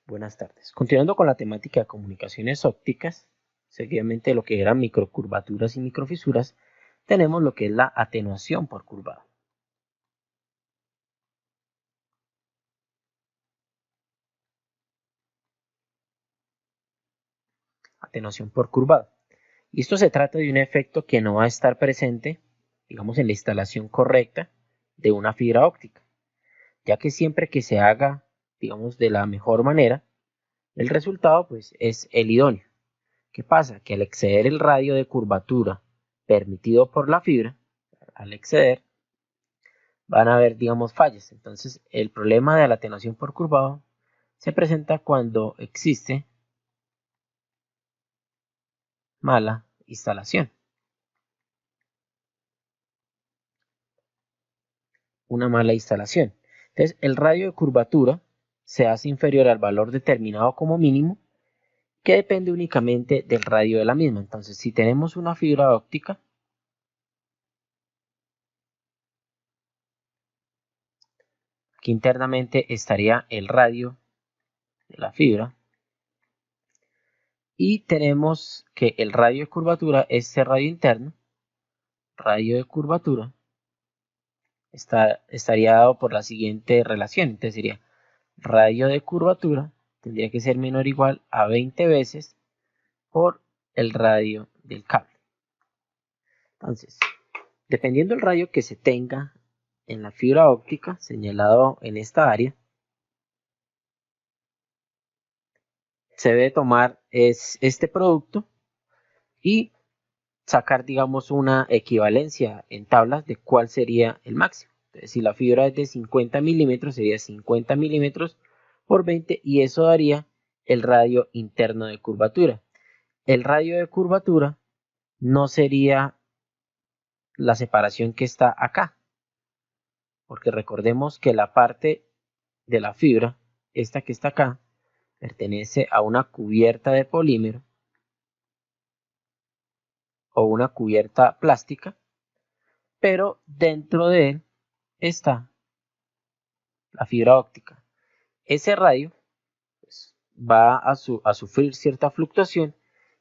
Buenas tardes. Continuando con la temática de comunicaciones ópticas, seguidamente lo que eran microcurvaturas y microfisuras, tenemos lo que es la atenuación por curvado. Atenuación por curvado. Y esto se trata de un efecto que no va a estar presente, digamos, en la instalación correcta de una fibra óptica, ya que siempre que se haga, digamos, de la mejor manera, el resultado pues es el idóneo. ¿Qué pasa? Que al exceder el radio de curvatura permitido por la fibra, al exceder, van a haber, digamos, fallas. Entonces, el problema de la atenuación por curvado se presenta cuando existe mala instalación. Una mala instalación. Entonces, el radio de curvatura se hace inferior al valor determinado como mínimo, que depende únicamente del radio de la misma. Entonces, si tenemos una fibra óptica, aquí internamente estaría el radio de la fibra, y tenemos que el radio de curvatura, este radio interno, radio de curvatura, estaría dado por la siguiente relación. Entonces sería radio de curvatura tendría que ser menor o igual a 20 veces por el radio del cable. Entonces, dependiendo del radio que se tenga en la fibra óptica señalado en esta área, se debe tomar este producto y sacar, digamos, una equivalencia en tablas de cuál sería el máximo. Entonces, si la fibra es de 50 milímetros, sería 50 milímetros por 20, y eso daría el radio interno de curvatura. El radio de curvatura no sería la separación que está acá, porque recordemos que la parte de la fibra, esta que está acá, pertenece a una cubierta de polímero o una cubierta plástica, pero dentro de él está la fibra óptica. Ese radio pues, va a sufrir cierta fluctuación,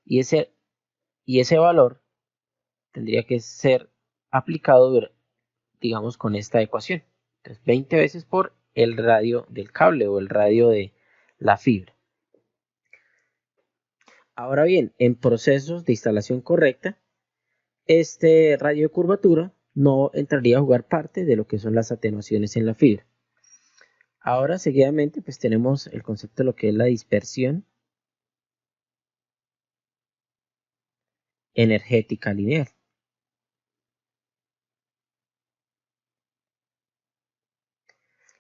y ese valor tendría que ser aplicado, digamos, con esta ecuación. Entonces, 20 veces por el radio del cable o el radio de la fibra. Ahora bien, en procesos de instalación correcta, este radio de curvatura no entraría a jugar parte de lo que son las atenuaciones en la fibra. Ahora, seguidamente, pues tenemos el concepto de lo que es la dispersión energética lineal.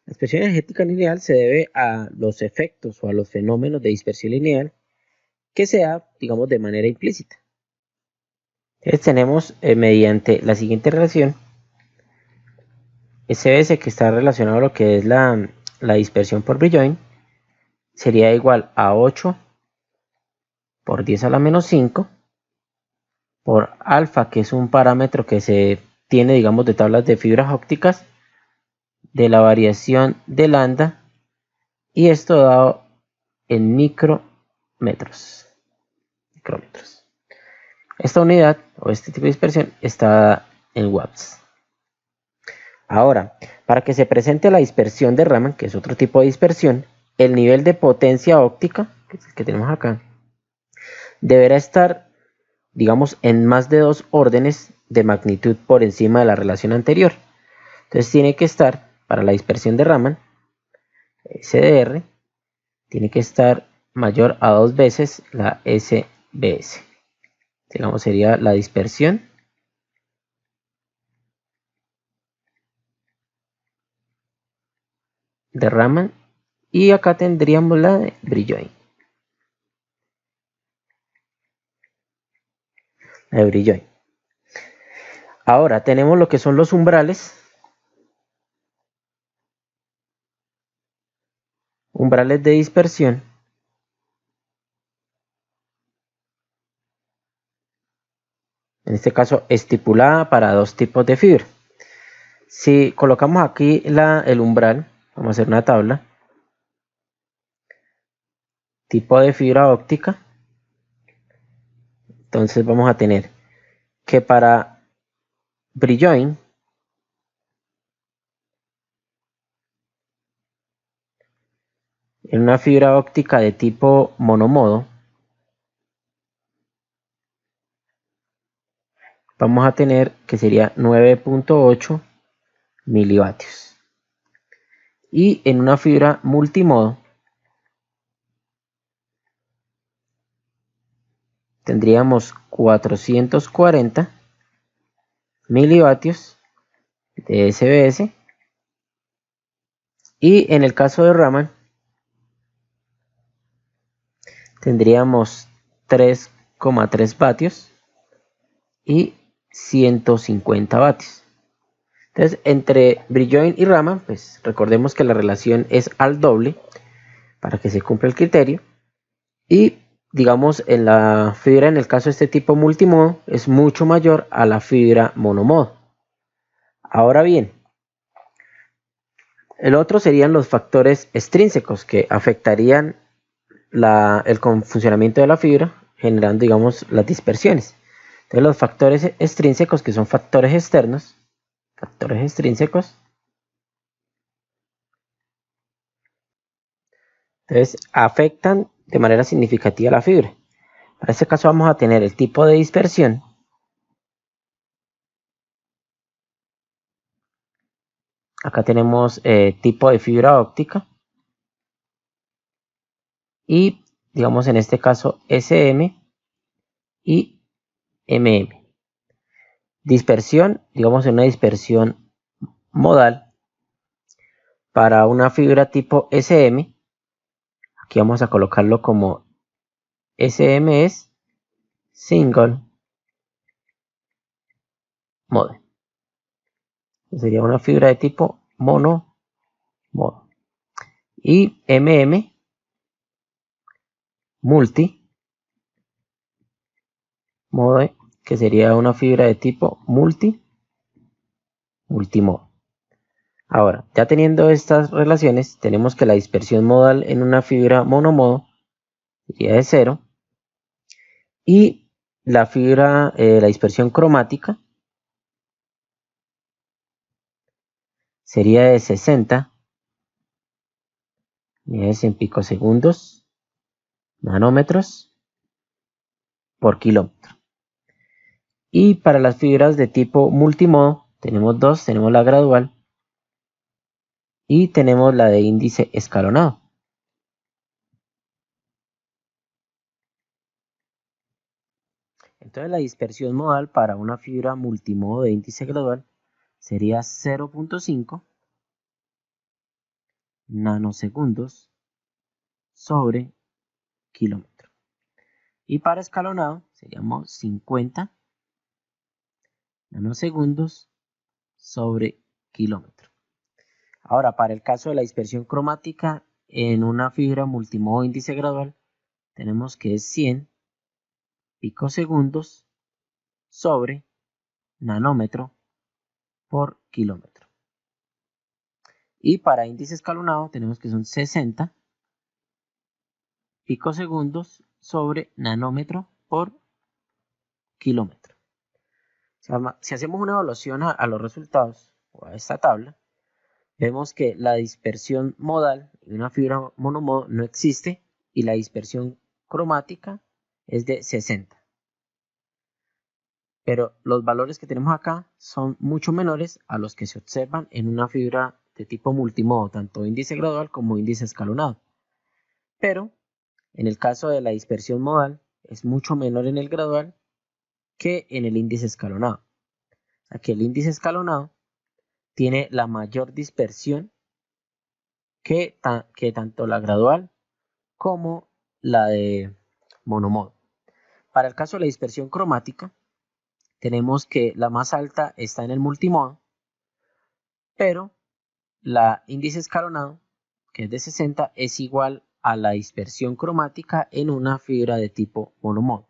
La dispersión energética lineal se debe a los efectos o a los fenómenos de dispersión lineal que se da, digamos, de manera implícita. Entonces tenemos mediante la siguiente relación, SBS, que está relacionado a lo que es la dispersión por Brillouin, sería igual a 8 por 10 a la menos 5 por alfa, que es un parámetro que se tiene, digamos, de tablas de fibras ópticas, de la variación de lambda, y esto dado en micrómetros. Esta unidad o este tipo de dispersión está en watts. Ahora, para que se presente la dispersión de Raman, que es otro tipo de dispersión, el nivel de potencia óptica, que es el que tenemos acá, deberá estar, digamos, en más de 2 órdenes de magnitud por encima de la relación anterior. Entonces tiene que estar, para la dispersión de Raman, SDR, tiene que estar mayor a 2 veces la SBS. Digamos, sería la dispersión de Raman, y acá tendríamos la de Brillouin. Ahora tenemos lo que son los umbrales. Umbrales de dispersión. En este caso estipulada para 2 tipos de fibra. Si colocamos aquí el umbral, vamos a hacer una tabla. tipo de fibra óptica, entonces vamos a tener que para Brilloin en una fibra óptica de tipo monomodo vamos a tener que sería 9.8 milivatios. Y en una fibra multimodo tendríamos 440 milivatios de SBS. Y en el caso de Raman tendríamos 3,3 vatios y 150 vatios. Entonces, entre Brilloin y Raman, pues recordemos que la relación es al doble para que se cumpla el criterio. Y digamos, en la fibra, en el caso de este tipo multimodo, es mucho mayor a la fibra monomodo. Ahora bien, el otro serían los factores extrínsecos que afectarían el funcionamiento de la fibra, generando, digamos, las dispersiones. Entonces, los factores extrínsecos, que son factores externos, factores extrínsecos, entonces afectan de manera significativa la fibra. Para este caso vamos a tener el tipo de dispersión. Acá tenemos tipo de fibra óptica. Y digamos en este caso SM y MM. Dispersión, digamos en una dispersión modal para una fibra tipo SM. Aquí vamos a colocarlo como SM es Single Mode. Sería una fibra de tipo mono modo. Y MM multi mode, que sería una fibra de tipo multimodo. Ahora, ya teniendo estas relaciones, tenemos que la dispersión modal en una fibra monomodo sería de 0. Y la fibra, la dispersión cromática sería de 60 unidades en picosegundos, nanómetros por kilómetro. Y para las fibras de tipo multimodo tenemos dos, tenemos la gradual y tenemos la de índice escalonado. Entonces la dispersión modal para una fibra multimodo de índice gradual sería 0.5 nanosegundos sobre kilómetro. Y para escalonado seríamos 50 nanosegundos sobre kilómetro. Ahora, para el caso de la dispersión cromática en una fibra multimodo índice gradual, tenemos que es 100 picosegundos sobre nanómetro por kilómetro. Y para índice escalonado tenemos que son 60 picosegundos sobre nanómetro por kilómetro. Si hacemos una evaluación a los resultados o a esta tabla, vemos que la dispersión modal en una fibra monomodo no existe y la dispersión cromática es de 60. Pero los valores que tenemos acá son mucho menores a los que se observan en una fibra de tipo multimodo, tanto índice gradual como índice escalonado. Pero en el caso de la dispersión modal es mucho menor en el gradual que en el índice escalonado. O sea que el índice escalonado tiene la mayor dispersión que tanto la gradual como la de monomodo. Para el caso de la dispersión cromática, tenemos que la más alta está en el multimodo, pero la índice escalonado, que es de 60, es igual a la dispersión cromática en una fibra de tipo monomodo.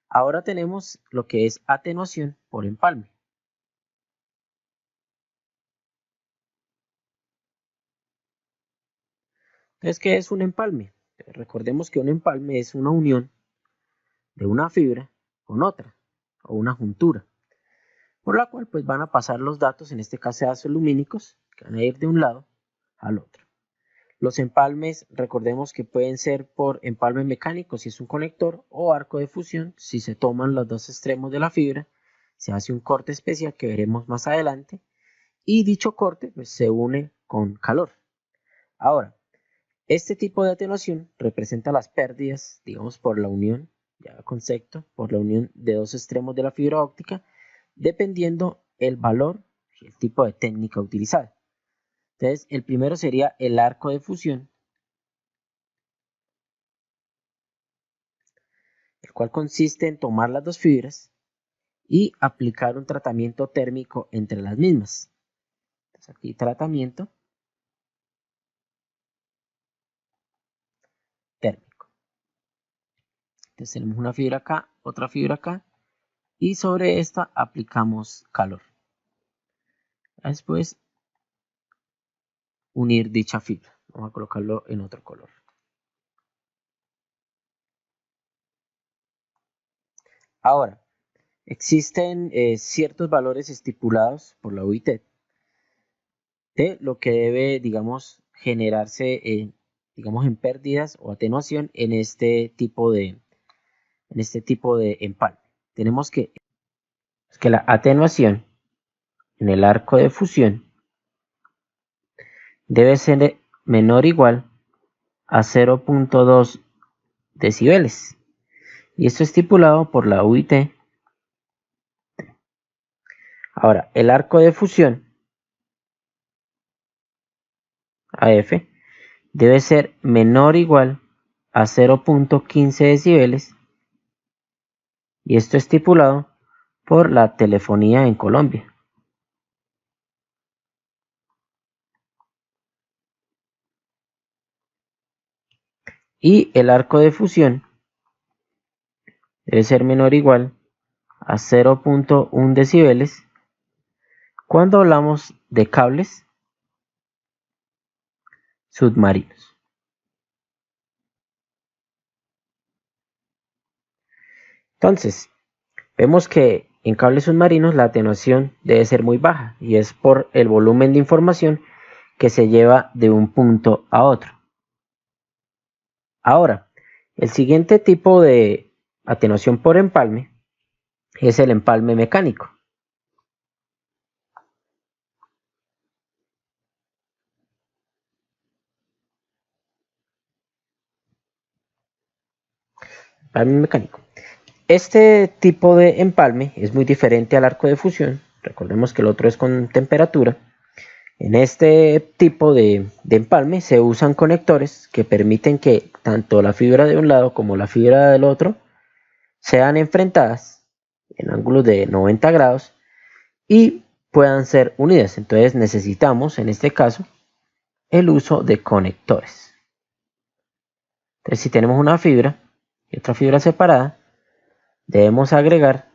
Ahora tenemos lo que es atenuación por empalme. Entonces, ¿qué es un empalme? Recordemos que un empalme es una unión de una fibra con otra, o una juntura, por la cual pues van a pasar los datos, en este caso ácidos lumínicos, que van a ir de un lado al otro. Los empalmes, recordemos que pueden ser por empalme mecánico si es un conector, o arco de fusión si se toman los dos extremos de la fibra, se hace un corte especial que veremos más adelante, y dicho corte pues, se une con calor. Ahora, este tipo de atenuación representa las pérdidas, digamos, por la unión, ya concepto, por la unión de dos extremos de la fibra óptica, dependiendo el valor y el tipo de técnica utilizada. Entonces, el primero sería el arco de fusión, el cual consiste en tomar las dos fibras y aplicar un tratamiento térmico entre las mismas. Entonces, aquí tratamiento térmico. Entonces tenemos una fibra acá, otra fibra acá, y sobre esta aplicamos calor. Después unir dicha fibra. Vamos a colocarlo en otro color. Ahora, existen ciertos valores estipulados por la UIT de lo que debe, digamos, generarse, digamos, en pérdidas o atenuación en este tipo de empalme. Tenemos que la atenuación en el arco de fusión debe ser menor o igual a 0.2 decibeles. Y esto estipulado por la UIT. Ahora, el arco de fusión AF debe ser menor o igual a 0.15 decibeles. Y esto estipulado por la telefonía en Colombia. Y el arco de fusión debe ser menor o igual a 0.1 decibeles cuando hablamos de cables submarinos. Entonces, vemos que en cables submarinos la atenuación debe ser muy baja y es por el volumen de información que se lleva de un punto a otro. Ahora, el siguiente tipo de atenuación por empalme es el empalme mecánico. Empalme mecánico. Este tipo de empalme es muy diferente al arco de fusión. Recordemos que el otro es con temperatura. En este tipo de empalme se usan conectores que permiten que tanto la fibra de un lado como la fibra del otro sean enfrentadas en ángulos de 90 grados y puedan ser unidas. Entonces necesitamos en este caso el uso de conectores. Entonces si tenemos una fibra y otra fibra separada, debemos agregar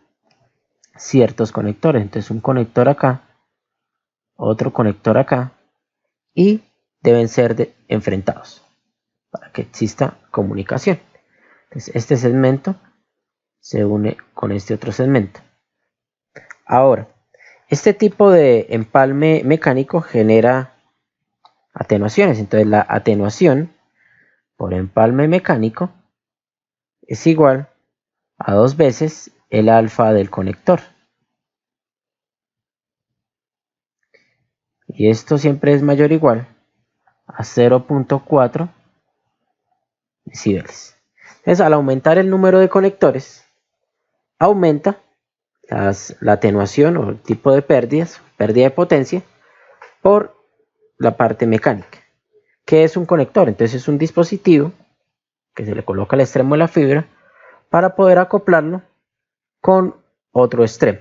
ciertos conectores. Entonces un conector acá, otro conector acá, y deben ser enfrentados para que exista comunicación. Entonces este segmento se une con este otro segmento. Ahora, este tipo de empalme mecánico genera atenuaciones. Entonces la atenuación por empalme mecánico es igual a 2 veces el alfa del conector. Y esto siempre es mayor o igual a 0.4 decibeles. Entonces, al aumentar el número de conectores, aumenta la atenuación o el tipo de pérdidas, pérdida de potencia, por la parte mecánica. ¿Qué es un conector? Entonces es un dispositivo que se le coloca al extremo de la fibra para poder acoplarlo con otro extremo.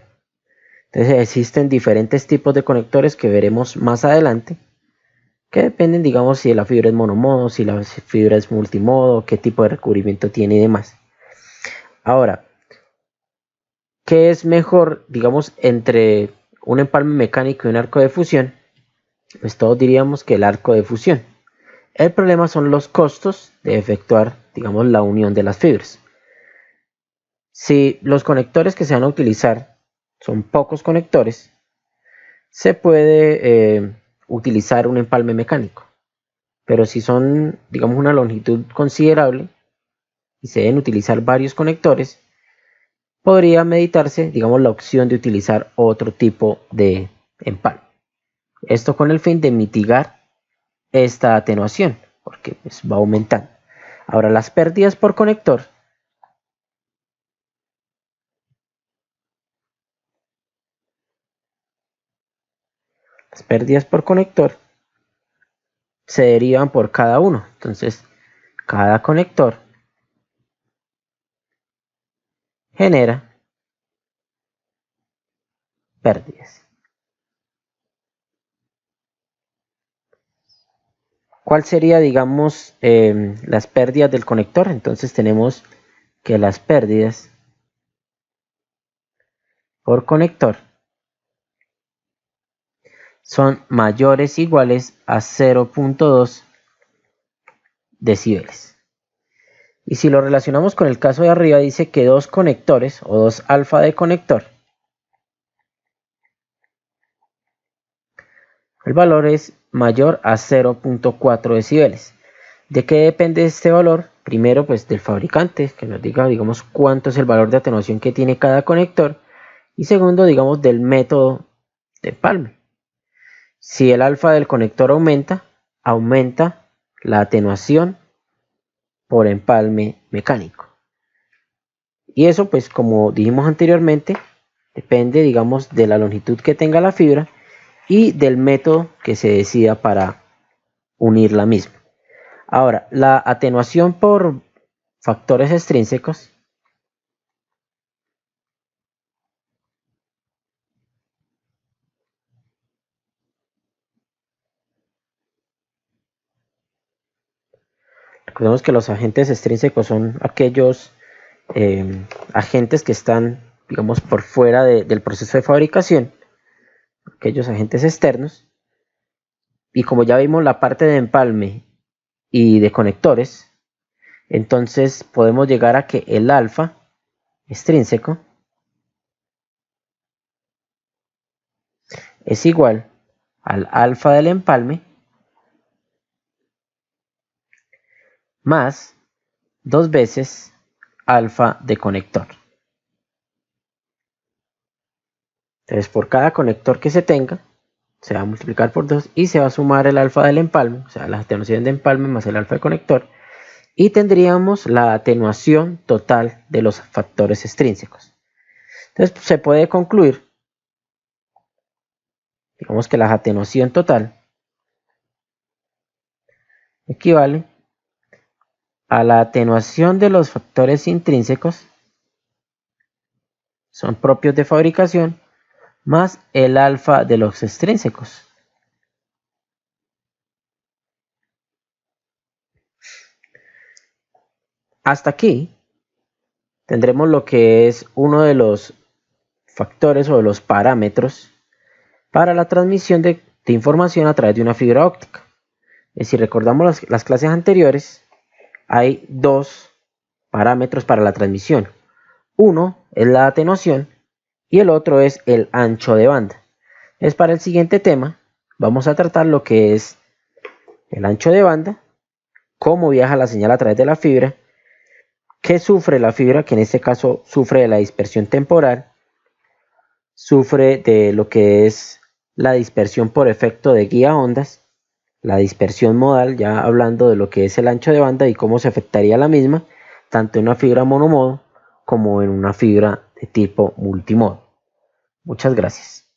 Entonces existen diferentes tipos de conectores que veremos más adelante, que dependen, digamos, si la fibra es monomodo, si la fibra es multimodo, qué tipo de recubrimiento tiene y demás. Ahora, ¿qué es mejor, digamos, entre un empalme mecánico y un arco de fusión? Pues todos diríamos que el arco de fusión. El problema son los costos de efectuar, digamos, la unión de las fibras. Si los conectores que se van a utilizar son pocos conectores, se puede utilizar un empalme mecánico. Pero si son, digamos, una longitud considerable y se deben utilizar varios conectores, podría meditarse, digamos, la opción de utilizar otro tipo de empalme. Esto con el fin de mitigar esta atenuación, porque pues, va aumentando. Ahora, las pérdidas por conector se derivan por cada uno. Entonces, cada conector genera pérdidas. ¿Cuál sería, digamos, las pérdidas del conector? Entonces tenemos que las pérdidas por conector son mayores o iguales a 0.2 decibeles. Y si lo relacionamos con el caso de arriba, dice que dos conectores o dos alfa de conector, el valor es mayor a 0.4 decibeles. ¿De qué depende este valor? Primero, pues del fabricante, que nos diga, digamos, cuánto es el valor de atenuación que tiene cada conector. Y segundo, digamos, del método de empalme. Si el alfa del conector aumenta la atenuación por empalme mecánico. Y eso, pues, como dijimos anteriormente, depende, digamos, de la longitud que tenga la fibra y del método que se decida para unir la misma. Ahora, la atenuación por factores extrínsecos recordemos que los agentes extrínsecos son aquellos agentes que están, digamos, por fuera del proceso de fabricación, aquellos agentes externos. Y como ya vimos la parte de empalme y de conectores, entonces podemos llegar a que el alfa extrínseco es igual al alfa del empalme más 2 veces alfa de conector. Entonces, por cada conector que se tenga, se va a multiplicar por 2 y se va a sumar el alfa del empalme, o sea, la atenuación de empalme más el alfa de conector, y tendríamos la atenuación total de los factores extrínsecos. Entonces, se puede concluir, digamos que la atenuación total equivale a la atenuación de los factores intrínsecos, son propios de fabricación, más el alfa de los extrínsecos. Hasta aquí tendremos lo que es uno de los factores o de los parámetros para la transmisión de información a través de una fibra óptica. Si recordamos las clases anteriores, hay dos parámetros para la transmisión. Uno es la atenuación y el otro es el ancho de banda. Para el siguiente tema vamos a tratar lo que es el ancho de banda, cómo viaja la señal a través de la fibra, qué sufre la fibra, que en este caso sufre de la dispersión temporal, sufre de lo que es la dispersión por efecto de guía ondas, la dispersión modal, ya hablando de lo que es el ancho de banda y cómo se afectaría la misma, tanto en una fibra monomodo como en una fibra de tipo multimodo. Muchas gracias.